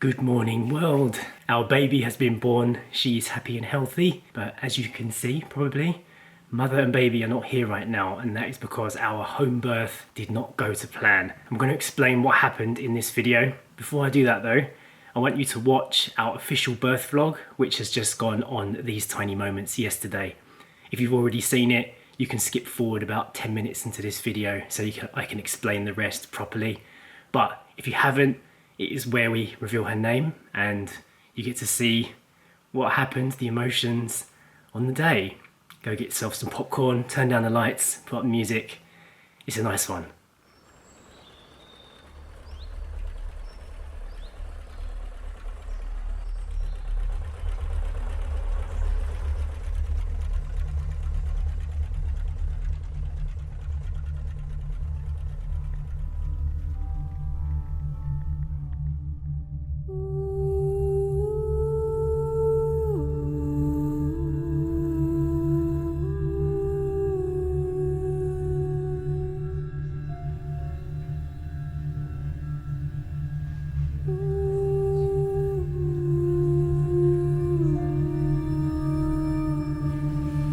Good morning world. Our baby has been born. She's happy and healthy, but as you can see probably, mother and baby are not here right now, and that is because our home birth did not go to plan. I'm going to explain what happened in this video. Before I do that though, I want you to watch our official birth vlog, which has just gone on These Tiny Moments yesterday. If you've already seen it, you can skip forward about 10 minutes into this video so I can explain the rest properly. But if you haven't, it is where we reveal her name and you get to see what happened, the emotions on the day. Go get yourself some popcorn, turn down the lights, put up the music. It's a nice one.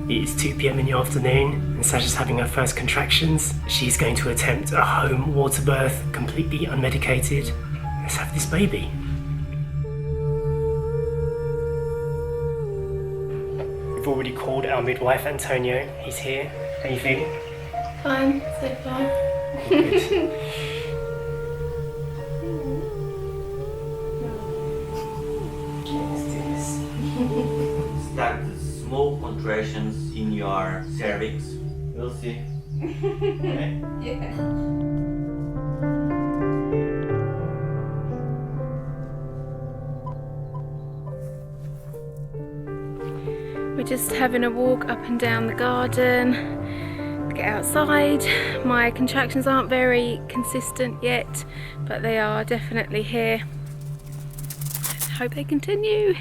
It's 2 p.m. in the afternoon and Sacha's having her first contractions. She's going to attempt a home water birth, completely unmedicated. Let's have this baby. We've already called our midwife, Antonio. He's here. How you feeling? Fine, so far. Good. Start small contractions in your cervix. We'll see. Okay? Yeah. We're just having a walk up and down the garden, get outside. My contractions aren't very consistent yet, but they are definitely here. Let's hope they continue.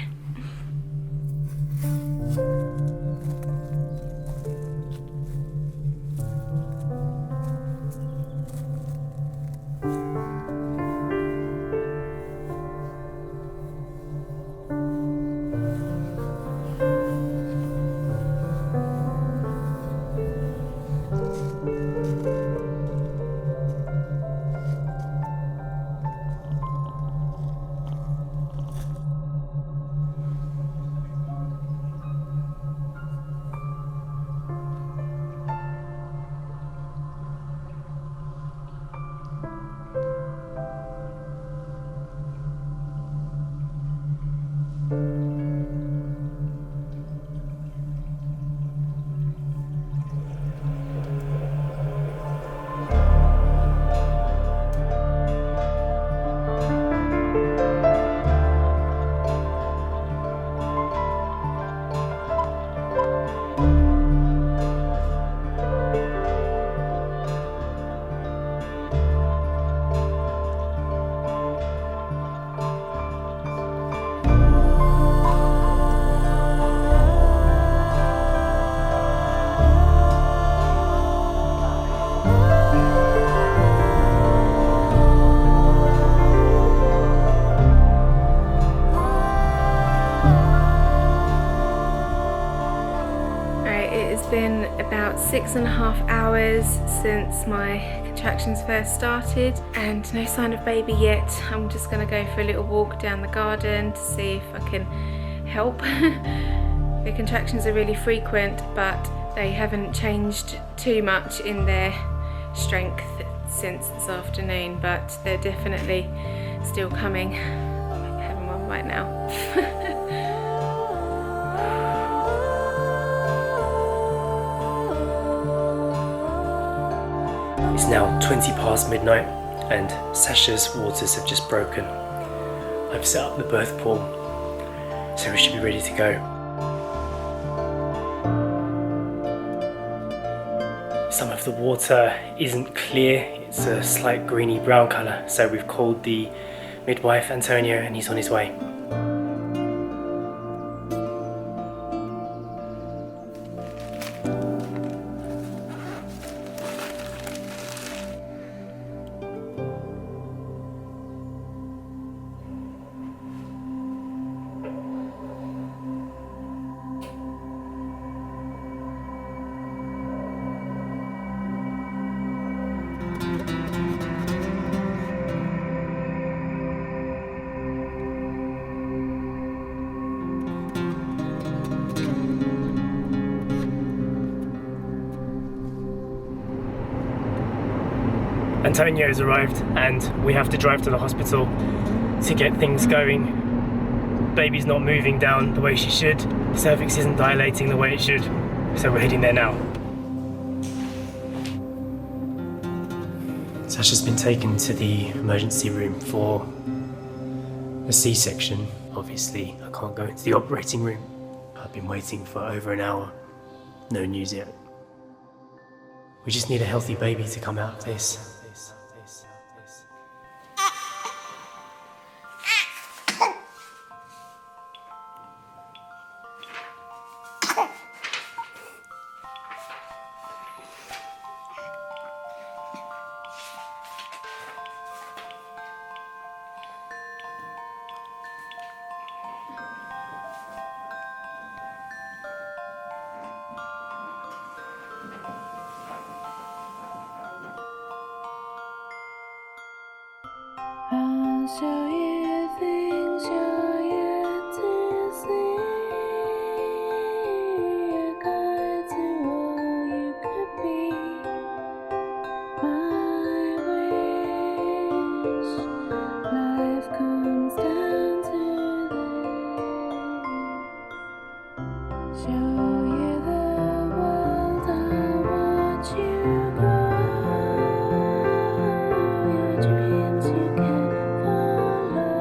Been about 6.5 hours since my contractions first started and no sign of baby yet. I'm just going to go for a little walk down the garden to see if I can help. The contractions are really frequent, but they haven't changed too much in their strength since this afternoon, but they're definitely still coming. I'm having one right now. It's now 20 past midnight and Sacha's waters have just broken. I've set up the birth pool, so we should be ready to go. Some of the water isn't clear, it's a slight greeny brown colour, so we've called the midwife Antonio and he's on his way. Antonio's arrived and we have to drive to the hospital to get things going. Baby's not moving down the way she should. Cervix isn't dilating the way it should. So we're heading there now. Sacha's been taken to the emergency room for a C-section. Obviously, I can't go into the operating room. I've been waiting for over an hour. No news yet. We just need a healthy baby to come out of this. I'll show you things you're yet to see. A guide to all you could be. My wish, life comes down to this. Show you the world, I'll watch you grow. Your dreams you can follow.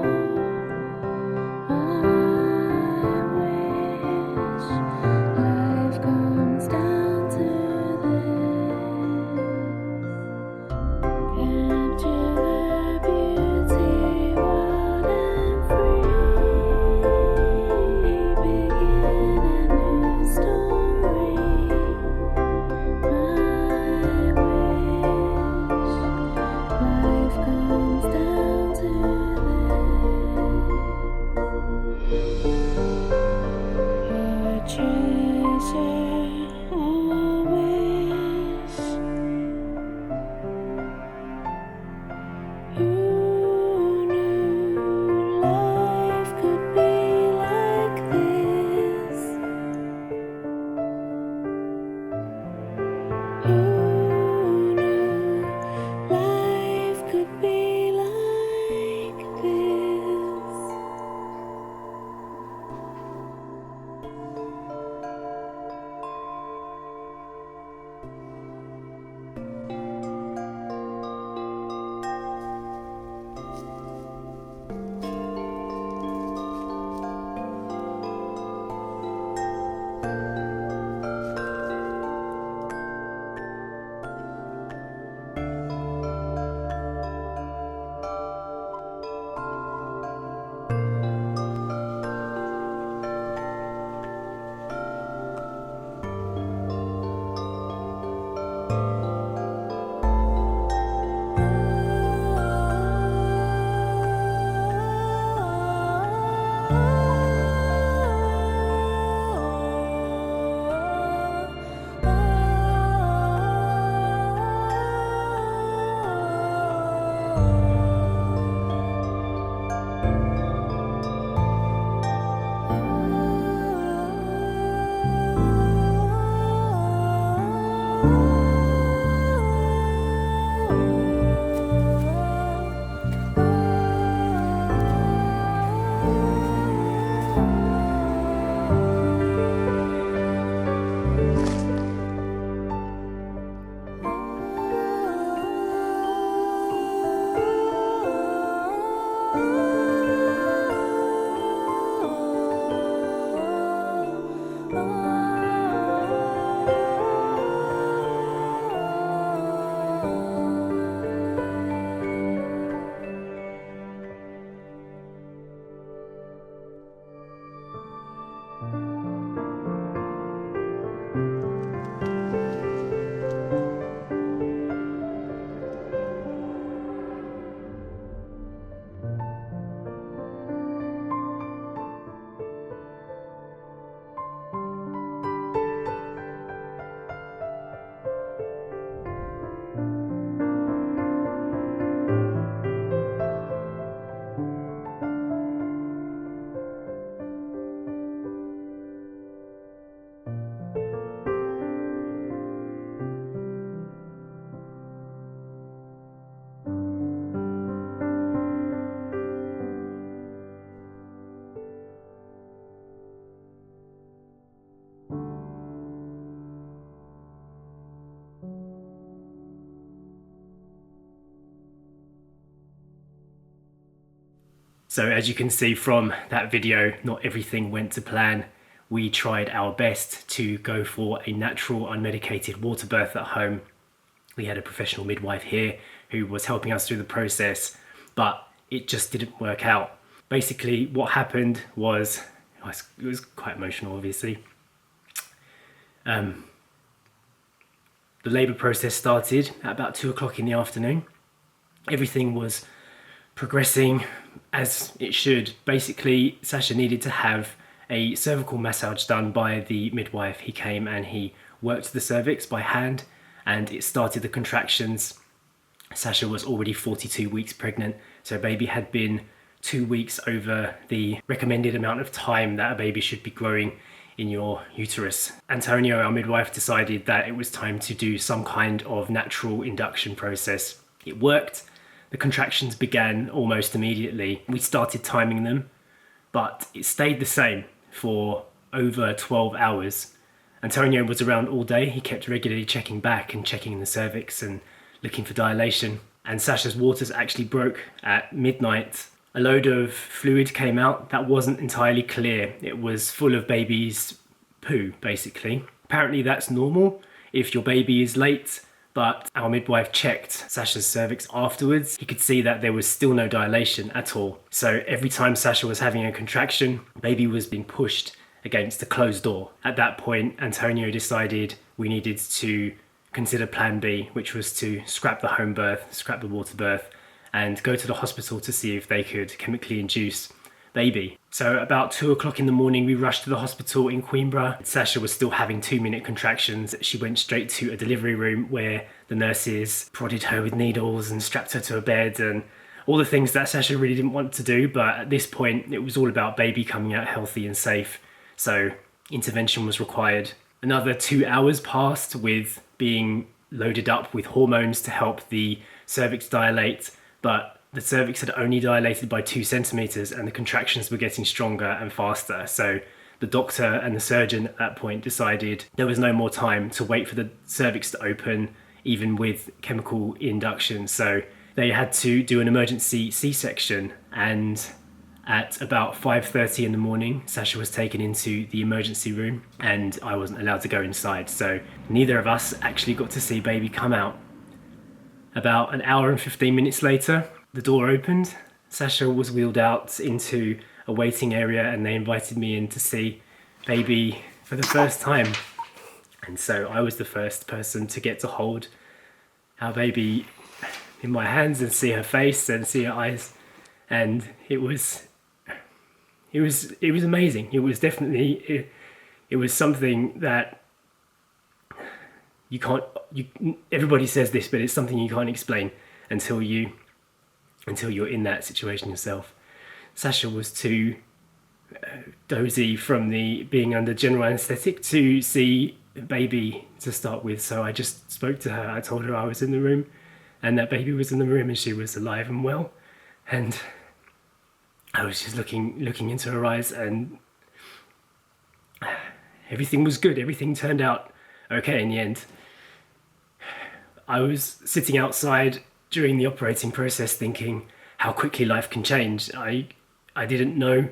So as you can see from that video, not everything went to plan. We tried our best to go for a natural unmedicated water birth at home. We had a professional midwife here who was helping us through the process, but it just didn't work out. Basically what happened was, it was quite emotional obviously. The labour process started at about 2 o'clock in the afternoon. Everything was progressing as it should. Basically, Sacha needed to have a cervical massage done by the midwife. He came and he worked the cervix by hand and it started the contractions. Sacha was already 42 weeks pregnant, so baby had been 2 weeks over the recommended amount of time that a baby should be growing in your uterus. Antonio, our midwife, decided that it was time to do some kind of natural induction process. It worked. The contractions began almost immediately. We started timing them, but it stayed the same for over 12 hours. Antonio was around all day. He kept regularly checking back and checking the cervix and looking for dilation. And Sacha's waters actually broke at midnight. A load of fluid came out that wasn't entirely clear. It was full of baby's poo, basically. Apparently that's normal if your baby is late, but our midwife checked Sacha's cervix afterwards. He could see that there was still no dilation at all. So every time Sacha was having a contraction, baby was being pushed against a closed door. At that point, Antonio decided we needed to consider plan B, which was to scrap the home birth, scrap the water birth, and go to the hospital to see if they could chemically induce baby. So about 2 o'clock in the morning, we rushed to the hospital in Coimbra. Sacha was still having 2-minute contractions. She went straight to a delivery room where the nurses prodded her with needles and strapped her to a bed and all the things that Sacha really didn't want to do. But at this point, it was all about baby coming out healthy and safe. So intervention was required. Another 2 hours passed with being loaded up with hormones to help the cervix dilate, but the cervix had only dilated by 2 centimeters and the contractions were getting stronger and faster. So the doctor and the surgeon at that point decided there was no more time to wait for the cervix to open, even with chemical induction. So they had to do an emergency C-section, and at about 5:30 in the morning, Sacha was taken into the emergency room and I wasn't allowed to go inside. So neither of us actually got to see baby come out. About an hour and 15 minutes later, the door opened. Sacha was wheeled out into a waiting area and they invited me in to see baby for the first time. And so I was the first person to get to hold our baby in my hands and see her face and see her eyes. And it was amazing. It was definitely, it was something that everybody says this, but it's something you can't explain until you're in that situation yourself. Sacha was too dozy from the being under general anesthetic to see baby to start with, so I just spoke to her. I told her I was in the room and that baby was in the room and she was alive and well, and I was just looking into her eyes and everything was good. Everything turned out okay in the end. I was sitting outside during the operating process thinking how quickly life can change. I didn't know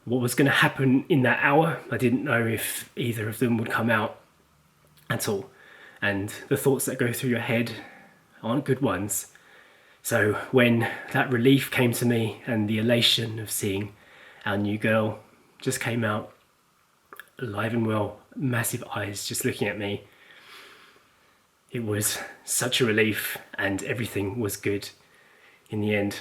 what was going to happen in that hour. I didn't know if either of them would come out at all. And the thoughts that go through your head aren't good ones. So when that relief came to me and the elation of seeing our new girl just came out alive and well, massive eyes just looking at me, it was such a relief and everything was good in the end.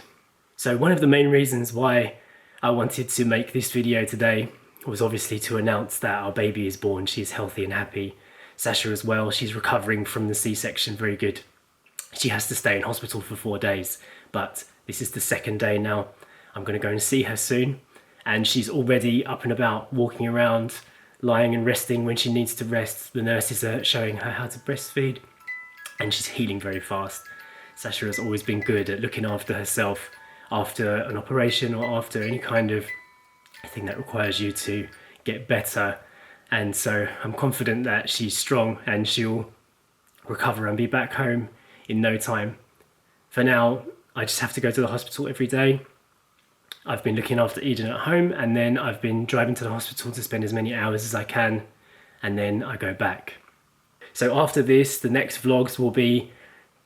So one of the main reasons why I wanted to make this video today was obviously to announce that our baby is born. She's healthy and happy. Sacha as well, she's recovering from the C-section very good. She has to stay in hospital for 4 days, but this is the 2nd day now. I'm going to go and see her soon, and she's already up and about, walking around, lying and resting when she needs to rest. The nurses are showing her how to breastfeed, and she's healing very fast. Sacha has always been good at looking after herself after an operation or after any kind of thing that requires you to get better, and so I'm confident that she's strong and she'll recover and be back home in no time. For now, I just have to go to the hospital every day I've been looking after Eden at home, and then I've been driving to the hospital to spend as many hours as I can, and then I go back. So after this, the next vlogs will be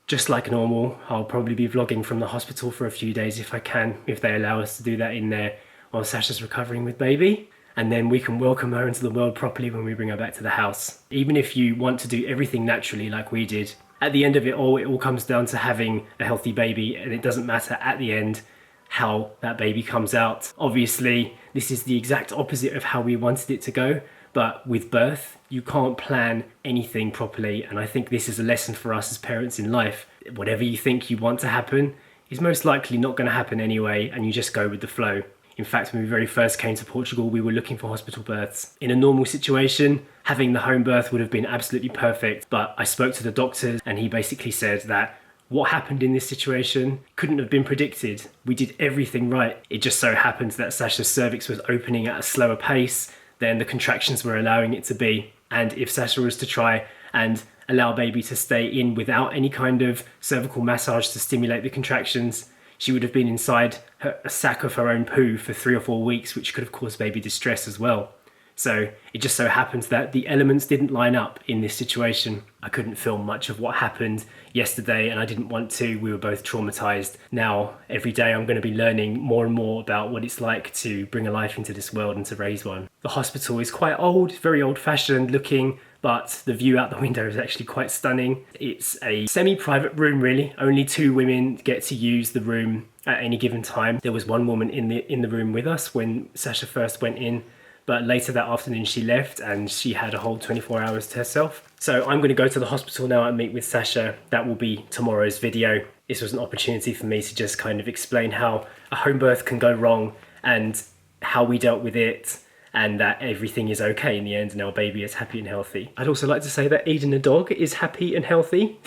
just like normal. I'll probably be vlogging from the hospital for a few days if I can, if they allow us to do that in there while Sacha's recovering with baby. And then we can welcome her into the world properly when we bring her back to the house. Even if you want to do everything naturally like we did, at the end of it all comes down to having a healthy baby, and it doesn't matter at the end how that baby comes out. Obviously, this is the exact opposite of how we wanted it to go, but with birth, you can't plan anything properly, and I think this is a lesson for us as parents in life. Whatever you think you want to happen is most likely not going to happen anyway, and you just go with the flow. In fact, when we very first came to Portugal, we were looking for hospital births. In a normal situation, having the home birth would have been absolutely perfect, but I spoke to the doctor and he basically said that what happened in this situation couldn't have been predicted. We did everything right. It just so happened that Sacha's cervix was opening at a slower pace than the contractions were allowing it to be. And if Sacha was to try and allow baby to stay in without any kind of cervical massage to stimulate the contractions, she would have been inside a sack of her own poo for 3 or 4 weeks, which could have caused baby distress as well. So it just so happens that the elements didn't line up in this situation. I couldn't film much of what happened yesterday, and I didn't want to. We were both traumatized. Now, every day I'm going to be learning more and more about what it's like to bring a life into this world and to raise one. The hospital is quite old, very old-fashioned looking, but the view out the window is actually quite stunning. It's a semi-private room really. Only 2 women get to use the room at any given time. There was 1 woman in the room with us when Sacha first went in, but later that afternoon she left and she had a whole 24 hours to herself. So I'm going to go to the hospital now and meet with Sacha. That will be tomorrow's video. This was an opportunity for me to just kind of explain how a home birth can go wrong and how we dealt with it, and that everything is okay in the end and our baby is happy and healthy. I'd also like to say that Eden the dog is happy and healthy,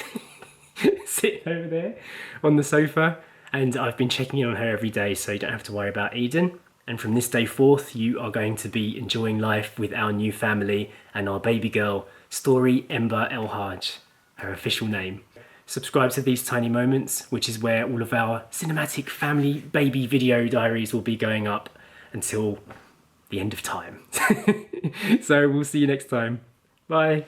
sitting over there on the sofa, and I've been checking in on her every day, so you don't have to worry about Eden. And from this day forth, you are going to be enjoying life with our new family and our baby girl, Story Ember El-Haj, her official name. Subscribe to These Tiny Moments, which is where all of our cinematic family baby video diaries will be going up until the end of time. So we'll see you next time. Bye.